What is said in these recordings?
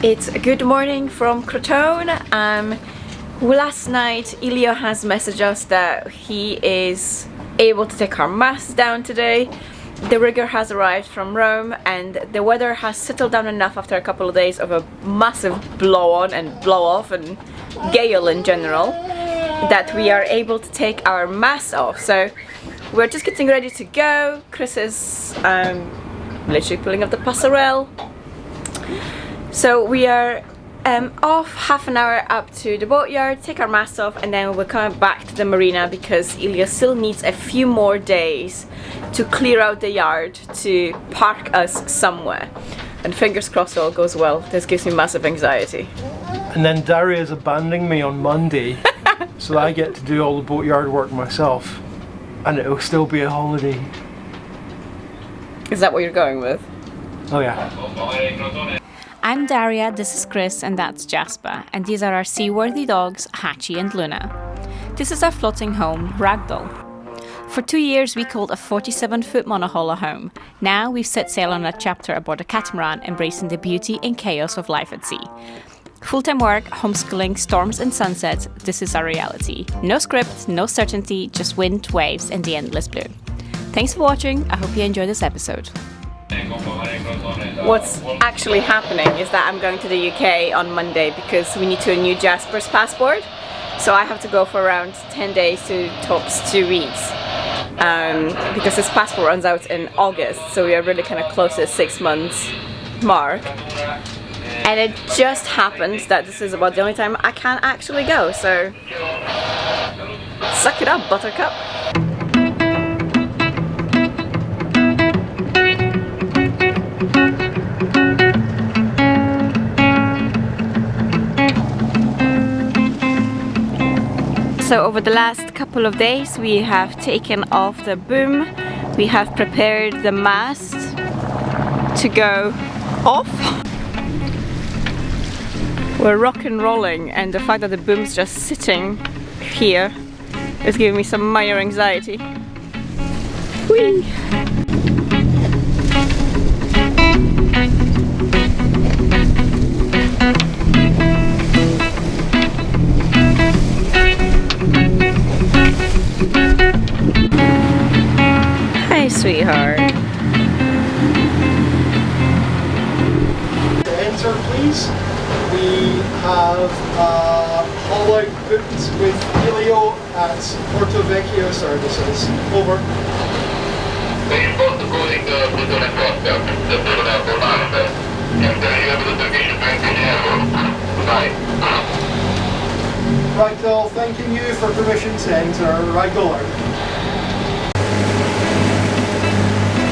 It's a good morning from Crotone. Last night Elio has messaged us that he is able to take our mast down today. The rigger has arrived from Rome and the weather has settled down enough after a couple of days of a massive blow on and blow off and gale in general that we are able to take our mast off. So we're just getting ready to go. Chris is literally pulling up the passerelle. So we are off half an hour up to the boatyard, take our mast off, and then we're coming back to the marina because Ilya still needs a few more days to clear out the yard to park us somewhere. And fingers crossed all goes well. This gives me massive anxiety. And then Daria is abandoning me on Monday, so that I get to do all the boatyard work myself. And it'll still be a holiday. Is that what you're going with? Oh yeah. I'm Daria, this is Chris, and that's Jasper, and these are our seaworthy dogs, Hachi and Luna. This is our floating home, Ragdoll. For 2 years we called a 47-foot monohull a home. Now we've set sail on a chapter aboard a catamaran, embracing the beauty and chaos of life at sea. Full-time work, homeschooling, storms and sunsets, this is our reality. No script, no certainty, just wind, waves and the endless blue. Thanks for watching, I hope you enjoyed this episode. What's actually happening is that I'm going to the UK on Monday because we need to renew Jasper's passport. So I have to go for around 10 days to tops 2 weeks because his passport runs out in August, so we are really kind of close to the 6 months mark. And it just happens that this is about the only time I can actually go, so suck it up, Buttercup. So over the last couple of days we have taken off the boom, we have prepared the mast to go off. We're rock and rolling, and the fact that the boom's just sitting here is giving me some minor anxiety. Whee! Sweetheart. Enter please. We have haul out booked with Elio at Porto Vecchio services. Over. Ragdoll, thanking you for permission to enter. Ragdoll out.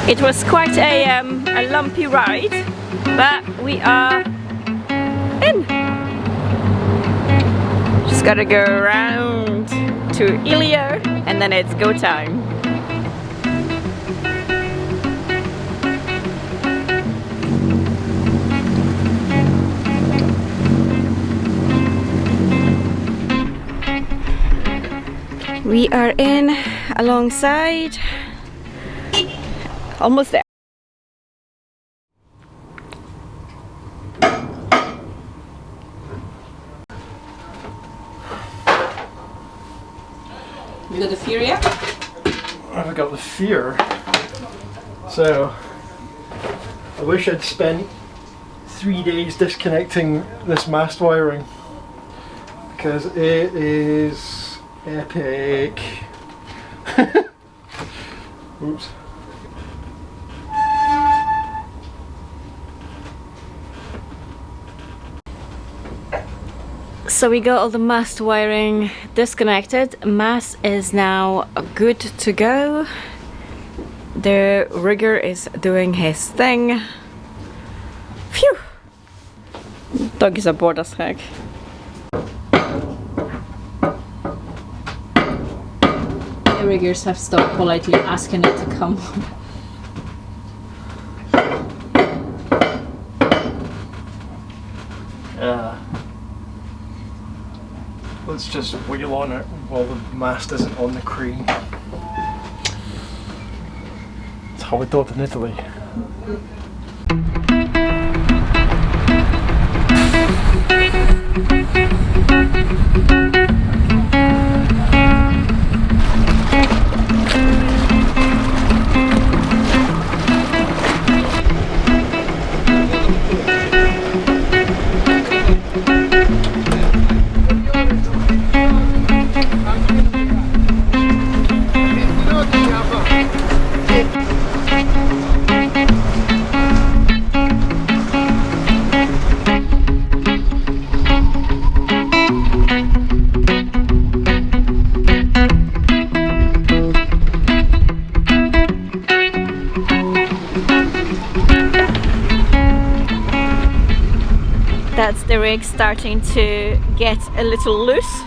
It was quite a lumpy ride, but we are in. Just gotta go around to Elio and then it's go time. We are in alongside. Almost there. You got the fear yet? I've got the fear. So, I wish I'd spent 3 days disconnecting this mast wiring because it is epic. Oops. So we got all the mast wiring disconnected. Mast is now good to go. The rigger is doing his thing. Phew! Dog is aboard as heck. The riggers have stopped politely asking it to come. Let's just wheel on it while the mast isn't on the crane. That's how we do it in Italy. That's the rig starting to get a little loose.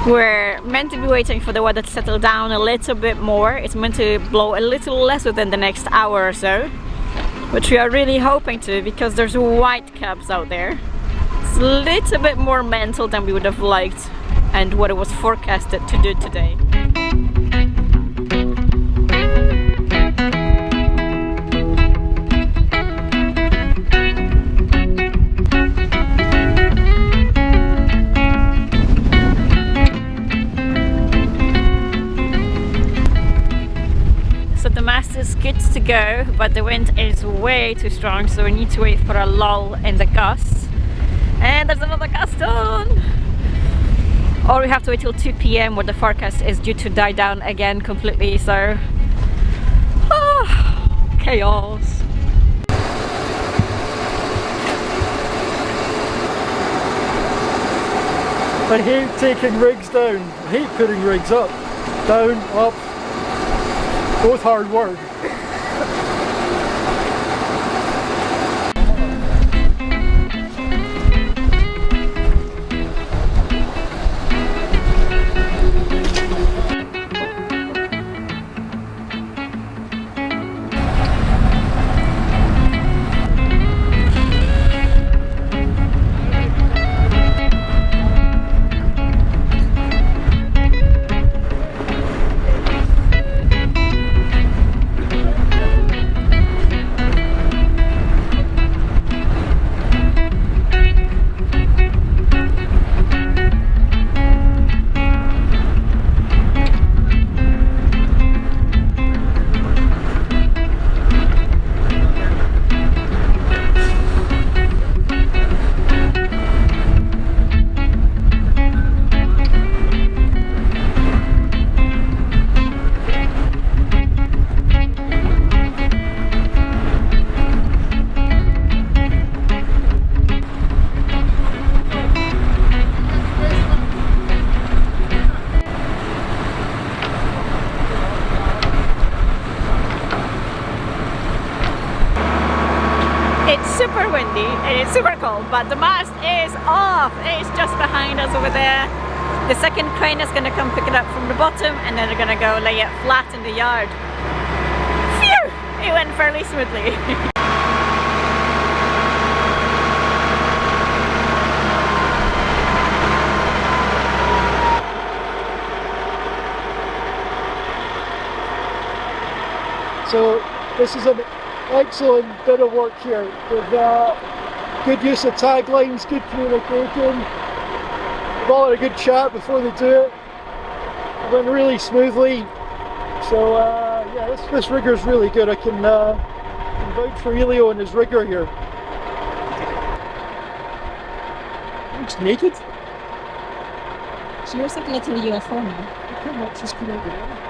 We're meant to be waiting for the weather to settle down a little bit more. It's meant to blow a little less within the next hour or so, which we are really hoping to, because there's white caps out there. It's a little bit more mental than we would have liked and what it was forecasted to do today. Is good to go, but the wind is way too strong, so we need to wait for a lull in the gusts. And there's another gust on! Or we have to wait till 2 p.m. where the forecast is due to die down again completely, so... chaos! I hate taking rigs down. I hate putting rigs up. Down, up. Both hard work. Super windy and it's super cold, but the mast is off. It's just behind us over there. The second crane is going to come pick it up from the bottom, and then they're going to go lay it flat in the yard. Phew! It went fairly smoothly. So this is an excellent bit of work here with good use of taglines, good communication. We've all had a good chat before they do it. It went really smoothly. So yeah, this rigger's really good. I can vouch for Elio and his rigger here. Looks naked. She looks like a little UFO now. I can't watch this come over there.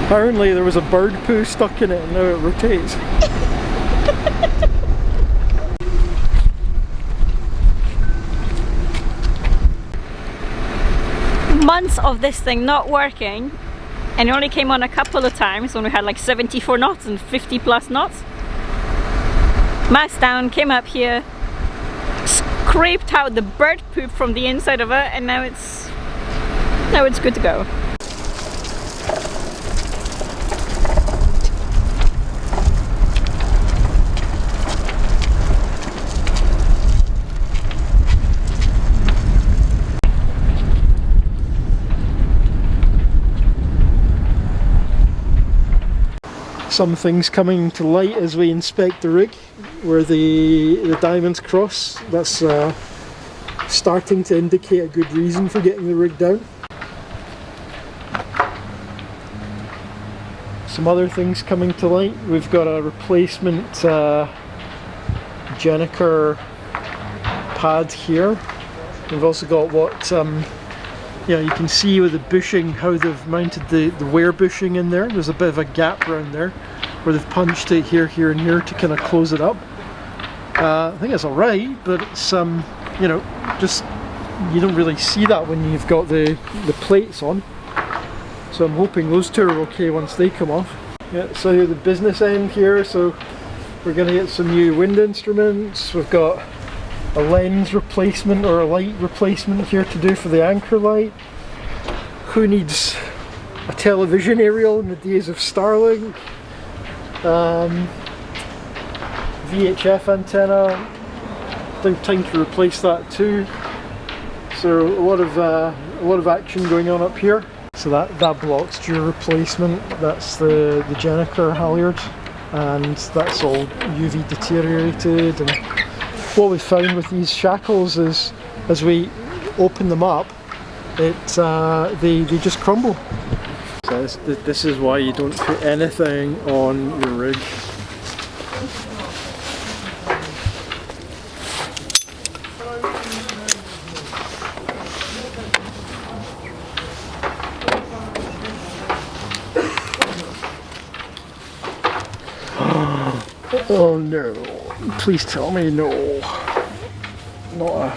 Apparently there was a bird poo stuck in it and now it rotates. Months of this thing not working, and it only came on a couple of times when we had like 74 knots and 50 plus knots. Mast down, came up here, scraped out the bird poop from the inside of it, and now it's good to go. Some things coming to light as we inspect the rig where the diamonds cross. That's starting to indicate a good reason for getting the rig down. Some other things coming to light. We've got a replacement Jenniker pad here. We've also got what you can see with the bushing how they've mounted the wear bushing in there. There's a bit of a gap around there where they've punched it here, here and here to kind of close it up. I think it's alright, but it's just you don't really see that when you've got the plates on. So I'm hoping those two are okay once they come off. Yeah, so the business end here, so we're going to get some new wind instruments. We've got a lens replacement or a light replacement here to do for the anchor light. Who needs a television aerial in the days of Starlink? VHF antenna, I think time to replace that too. So a lot of action going on up here. So that block's due replacement. That's the Jenniker halyard, and that's all UV deteriorated. And what we found with these shackles is, as we open them up, they just crumble. So this is why you don't put anything on your rig. Oh no, please tell me no. Not a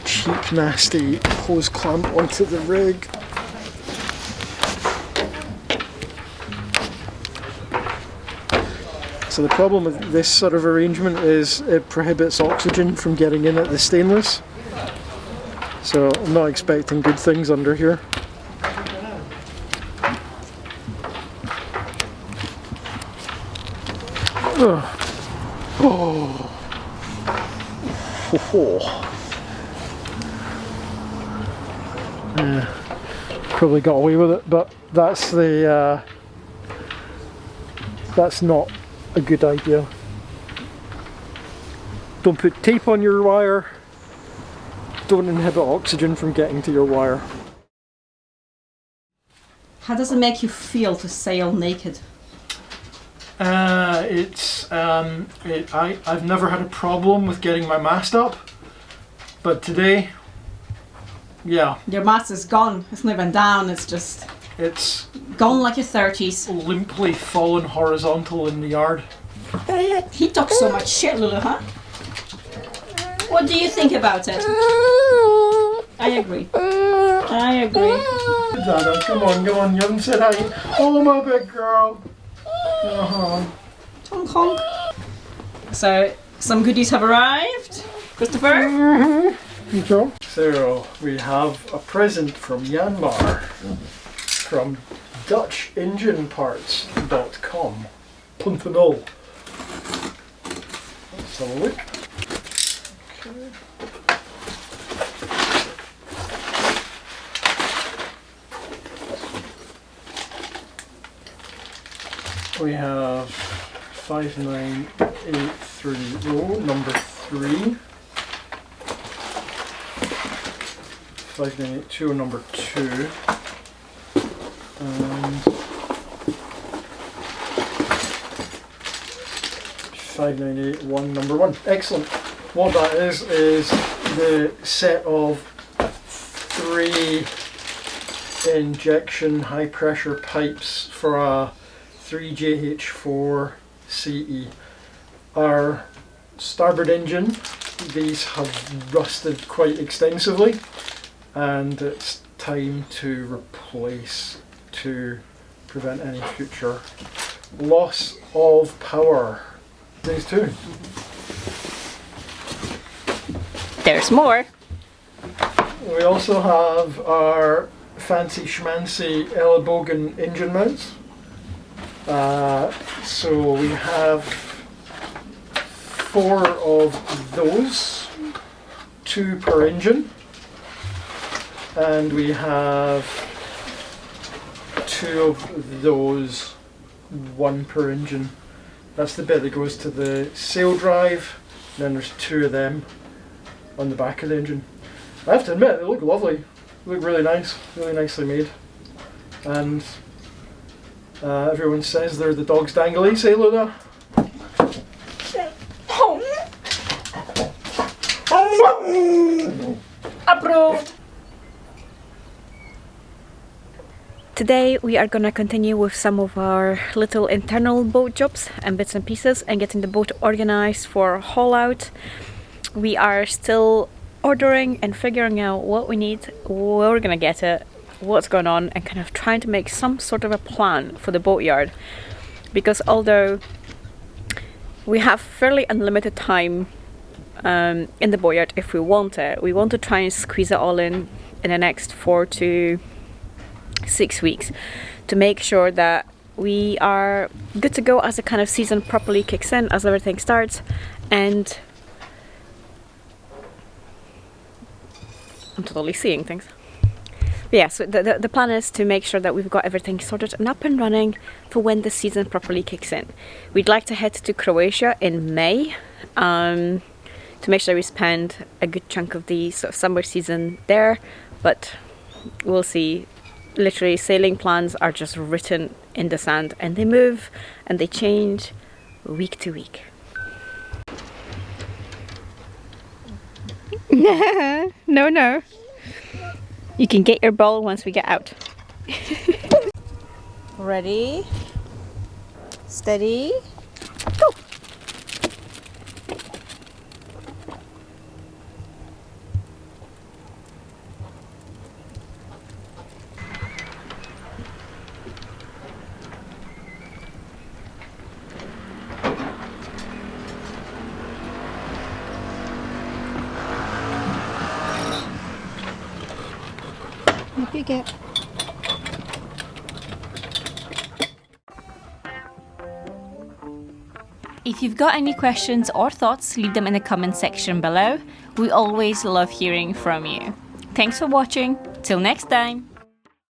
cheap nasty hose clamp onto the rig. So the problem with this sort of arrangement is it prohibits oxygen from getting in at the stainless. So I'm not expecting good things under here. Oh. Yeah, probably got away with it, but that's not a good idea. Don't put tape on your wire. Don't inhibit oxygen from getting to your wire. How does it make you feel to sail naked? I've never had a problem with getting my mast up, but today, yeah. Your mast is gone. It's not even down. It's gone like your 30s. Limply fallen horizontal in the yard. He talks so much shit, Lulu, huh? What do you think about it? I agree. I agree. Dada, come on, you haven't said hi. Oh, my big girl. Honk honk. So, some goodies have arrived. Christopher? So, we have a present from Myanmar. From DutchEngineParts.com. Fountaine. Let's have a look. Okay. We have 5983 number 3. 5982 number 2. And 5981 number 1. Excellent. What that is the set of 3 injection high pressure pipes for a 3JH4 CE. our starboard engine. These have rusted quite extensively, and it's time to replace to prevent any future loss of power. These two. There's more. We also have our fancy schmancy Ellebogen engine mounts. So we have 4 of those, 2 per engine, and we have 2 of those, 1 per engine. That's the bit that goes to the sail drive, and then there's 2 of them on the back of the engine. I have to admit, they look lovely. They look really nice, really nicely made. And everyone says they're the dog's danglies, eh Luna? Approved! Today we are gonna continue with some of our little internal boat jobs and bits and pieces and getting the boat organized for haul out. We are still ordering and figuring out what we need, where we're gonna get it, what's going on, and kind of trying to make some sort of a plan for the boatyard. Because although we have fairly unlimited time in the boatyard if we want it, we want to try and squeeze it all in the next 4 to 6 weeks to make sure that we are good to go as the kind of season properly kicks in, as everything starts. And I'm totally seeing things. But yeah, so the plan is to make sure that we've got everything sorted and up and running for when the season properly kicks in. We'd like to head to Croatia in May to make sure we spend a good chunk of the sort of summer season there, but we'll see. Literally, sailing plans are just written in the sand, and they move and they change week to week. No. You can get your ball once we get out. Ready, steady, go! Up you get. If you've got any questions or thoughts, leave them in the comment section below. We always love hearing from you. Thanks for watching. Till next time.